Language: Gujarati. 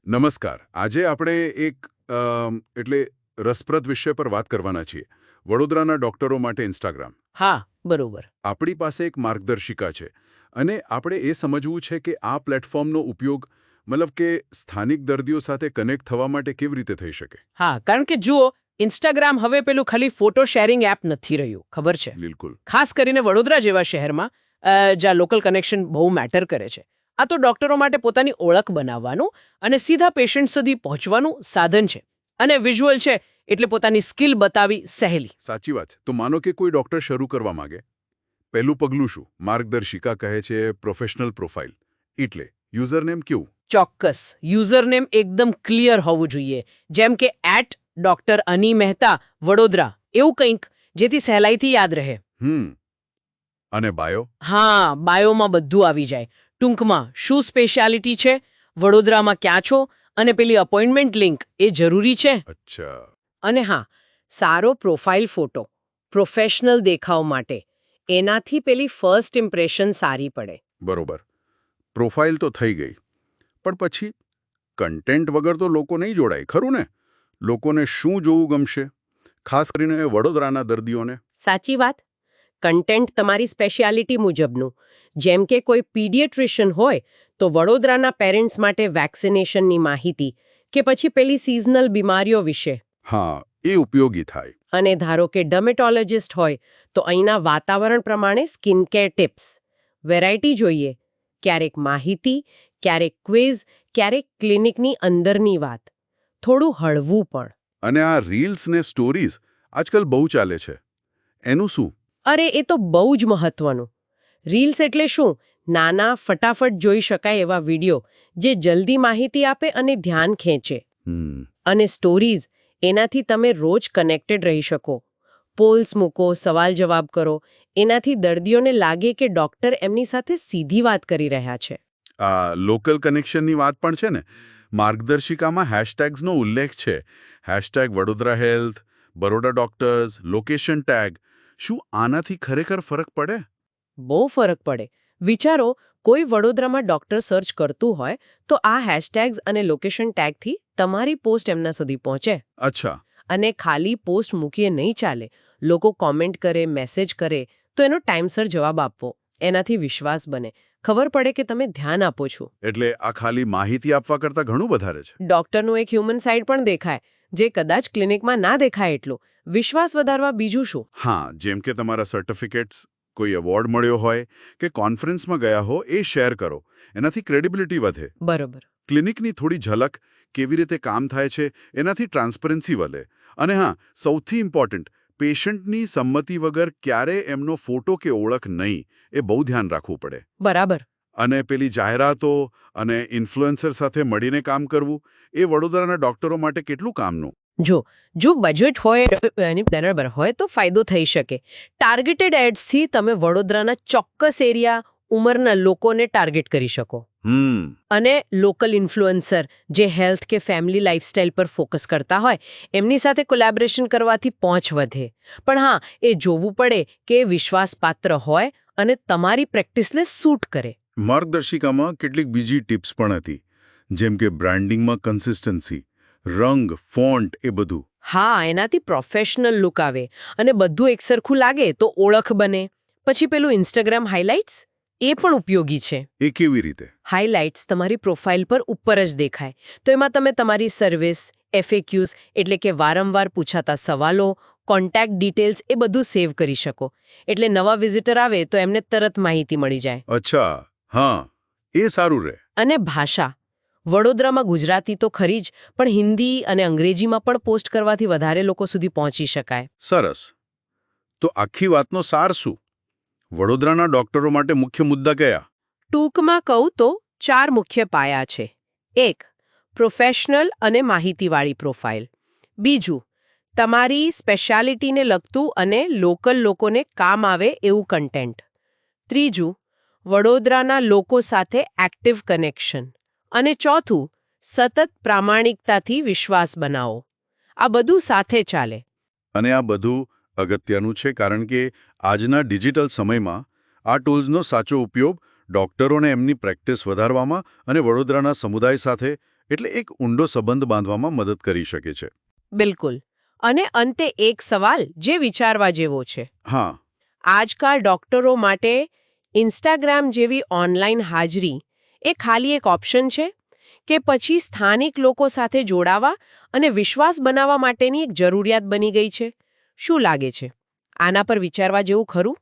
નમસ્કાર. આજે આપણે એક એટલે રસપ્રદ વિષય પર વાત કરવાના છીએ. વડોદરાના ડોક્ટરો માટે ઇન્સ્ટાગ્રામ. હા, બરોબર. આપણી પાસે એક માર્ગદર્શિકા છે અને આપણે એ સમજવું છે કે આ પ્લેટફોર્મનો ઉપયોગ મતલબ કે સ્થાનિક દર્દીઓ સાથે કનેક્ટ થવા માટે કેવી રીતે થઈ શકે. હા, કારણ કે જુઓ, ઇન્સ્ટાગ્રામ હવે પેલું ખાલી ફોટો શેરિંગ એપ નથી રહ્યું, ખબર છે? બિલકુલ. ખાસ કરીને વડોદરા જેવા શહેરમાં જ્યાં લોકલ કનેક્શન બહુ મેટર કરે છે. આ તો ડોક્ટરો માટે પોતાની ઓળખ બનાવવાનું અને સીધા પેશન્ટ સુધી પહોંચવાનું સાધન છે. અને વિઝ્યુઅલ છે એટલે પોતાની સ્કિલ બતાવી સહેલી. સાચી વાત. તો માનો કે કોઈ ડોક્ટર શરૂ કરવા માંગે. પહેલું પગલું શું? માર્ગદર્શિકા કહે છે પ્રોફેશનલ પ્રોફાઇલ. એટલે યુઝરનેમ કેવું? ચોક્કસ. યુઝરનેમ એકદમ ક્લિયર હોવું જોઈએ. જેમ કે @Dr. અની મહેતા, વડોદરા, એવું કંઈક, જેથી સહેલાઈથી યાદ રહે. અને બાયો? હા, બાયોમાં બધું આવી જાય. ટૂંકમાં શું સ્પેશિયાલિટી છે, વડોદરામાં ક્યાં છો, અને પેલી અપોઇન્ટમેન્ટ લિંક એ જરૂરી છે. અચ્છા. અને હા, સારો પ્રોફાઇલ ફોટો, પ્રોફેશનલ દેખાવ માટે, એનાથી પેલી ફર્સ્ટ ઇમ્પ્રેશન સારી પડે. બરોબર. પ્રોફાઇલ તો થઈ ગઈ. પણ પછી કન્ટેન્ટ વગર તો લોકો નહીં જોડાય, ખરું ને? લોકોને શું જોવું ગમશે? ખાસ કરીને વડોદરાના દર્દીઓને. સાચી વાત. કન્ટેન્ટ તમારી સ્પેશિયાલિટી મુજબનું. જેમ કે કોઈ પીડિયાટ્રિશિયન હોય તો વડોદરાના પેરેન્ટ્સ માટે વેક્સિનેશનની માહિતી, કે પછી પેલી સિઝનલ બીમારીઓ વિશે. હા, એ ઉપયોગી થાય. અને ધારો કે ડર્મેટોલોજિસ્ટ હોય તો અહીંના વાતાવરણ પ્રમાણે સ્કિન કેર ટિપ્સ. વેરાયટી જોઈએ. ક્યારેક માહિતી, ક્યારેક ક્વિઝ, ક્યારેક ક્લિનિકની અંદરની વાત. થોડું હળવું પણ. અને આ રીલ્સ ને સ્ટોરીઝ આજકાલ બહુ ચાલે છે. એનું શું? અરે, એ તો બહુ જ મહત્વનું. રીલ્સ એટલે શું? નાના, ફટાફટ જોઈ શકાય એવા વિડીયો જે જલ્દી માહિતી આપે અને ધ્યાન ખેંચે. અને સ્ટોરીઝ, એનાથી તમે રોજ કનેક્ટેડ રહી શકો. પોલ્સ મૂકો, સવાલ જવાબ કરો. એનાથી દર્દીઓને લાગે કે ડોક્ટર એમની સાથે સીધી વાત કરી રહ્યા છે. આ લોકલ કનેક્શનની વાત પણ છે ને. માર્ગદર્શિકામાં હેશટેગ્સનો ઉલ્લેખ છે. #Vadodara health, Baroda doctors, location tag. શું આનાથી ખરેખર ફરક પડે? બહુ ફરક પડે. વિચારો, કોઈ વડોદરામાં ડોક્ટર સર્ચ કરતું હોય તો આ હેશટેગ્સ અને લોકેશન ટેગથી તમારી પોસ્ટ એમના સુધી પહોંચે. અચ્છા. અને ખાલી પોસ્ટ મૂકીએ નહીં ચાલે. લોકો કોમેન્ટ કરે, મેસેજ કરે તો એનો ટાઈમસર જવાબ આપવો. એનાથી વિશ્વાસ બને. ખબર પડે કે તમે ધ્યાન આપો છો. એટલે આ ખાલી માહિતી આપવા કરતાં ઘણું વધારે છે. ડોક્ટરનું એક હ્યુમન સાઇડ પણ દેખાય, જે કદાચ ક્લિનિકમાં ના દેખાય એટલું. વિશ્વાસ વધારવા બીજું શું? હા, જેમ કે તમારા સર્ટિફિકેટ્સ, કોઈ એવોર્ડ મળ્યો હોય કે કોન્ફરન્સમાં ગયા હો, એ શેર કરો. એનાથી ક્રેડિબિલિટી વધે. બરોબર. ક્લિનિકની થોડી ઝલક, કેવી રીતે કામ થાય છે, એનાથી ટ્રાન્સપરન્સી વધે. અને હા, સૌથી ઇમ્પોર્ટન્ટ, પેશન્ટની સંમતિ વગર ક્યારે એમનો ફોટો કે ઓળખ નહીં, એ બહુ ધ્યાન રાખવું પડે. બરાબર. અને પેલી જાહેરાતો અને ઇન્ફ્લુએન્સર સાથે મળીને કામ કરવું, એ વડોદરાના ડોક્ટરો માટે કેટલું કામનું. જો બજેટ હોય એની બરાબર હોય તો ફાયદો થઈ શકે. ટાર્ગેટેડ એડ્સથી તમે વડોદરાના ચોક્કસ એરિયા, ઉંમરના લોકોને ટાર્ગેટ કરી શકો. અને લોકલ ઇન્ફ્લુએન્સર જે હેલ્થ કે ફેમિલી લાઇફસ્ટાઇલ પર ફોકસ કરતા હોય એમની સાથે કોલેબોરેશન કરવાથી પહોંચ વધે. પણ હા, એ જોવું પડે કે વિશ્વાસપાત્ર હોય અને તમારી પ્રેક્ટિસને સૂટ કરે. માર્ગદર્શિકામાં કેટલીક બીજી ટિપ્સ પણ હતી, જેમ કે બ્રાન્ડિંગમાં કન્સિસ્ટન્સી, રંગ, ફોન્ટ, એ બધું. હા, એનાથી પ્રોફેશનલ લુક આવે અને બધું એકસરખું લાગે તો ઓળખ બને. પછી પેલું ઇન્સ્ટાગ્રામ હાઇલાઇટ્સ, એ પણ ઉપયોગી છે. એ કેવી રીતે? હાઇલાઇટ્સ તમારી પ્રોફાઇલ પર ઉપર જ દેખાય. તો એમાં તમે તમારી સર્વિસ, FAQs એટલે કે વારંવાર પૂછાતા સવાલો, કોન્ટેક્ટ ડિટેલ્સ એ બધું સેવ કરી શકો. એટલે નવા વિઝિટર આવે તો એમને તરત માહિતી મળી જાય. અચ્છા, હા, એ સારું રહે. અને ભાષા, વડોદરામાં ગુજરાતી તો ખરી જ, પણ હિન્દી અને અંગ્રેજીમાં પણ પોસ્ટ કરવાથી વધારે લોકો સુધી પહોંચી શકાય. સરસ. તો આખી વાતનો સાર શું? વડોદરાના ડોક્ટરો માટે મુખ્ય મુદ્દા કયા? ટૂંકમાં કહું તો 4 મુખ્ય પાયા છે. 1. પ્રોફેશનલ અને માહિતીવાળી પ્રોફાઇલ. 2. તમારી સ્પેશિયાલિટીને લગતું અને લોકલ લોકોને કામ આવે એવું કન્ટેન્ટ. 3. વડોદરાના લોકો સાથે એક્ટિવ કનેક્શન. અને 4, સતત પ્રામાણિકતાથી વિશ્વાસ બનાવો. આ બધું સાથે ચાલે. અને આ બધું અગત્યનું છે કારણ કે આજના ડિજિટલ સમયમાં આ ટૂલ્સનો સાચો ઉપયોગ ડોક્ટરોને એમની પ્રેક્ટિસ વધારવામાં અને વડોદરાના સમુદાય સાથે એટલે એક ઊંડો સંબંધ બાંધવામાં મદદ કરી શકે છે. બિલકુલ. અને અંતે એક સવાલ જે વિચારવા જેવો છે. હા. આજકાલ ડોક્ટરો માટે ઇન્સ્ટાગ્રામ જેવી ઓનલાઈન હાજરી એ ખાલી એક ઓપ્શન છે કે પછી સ્થાનિક લોકો સાથે જોડાવા અને વિશ્વાસ બનાવવા માટેની એક જરૂરિયાત બની ગઈ છે? શું લાગે છે? આના પર વિચારવા જેવું ખરું?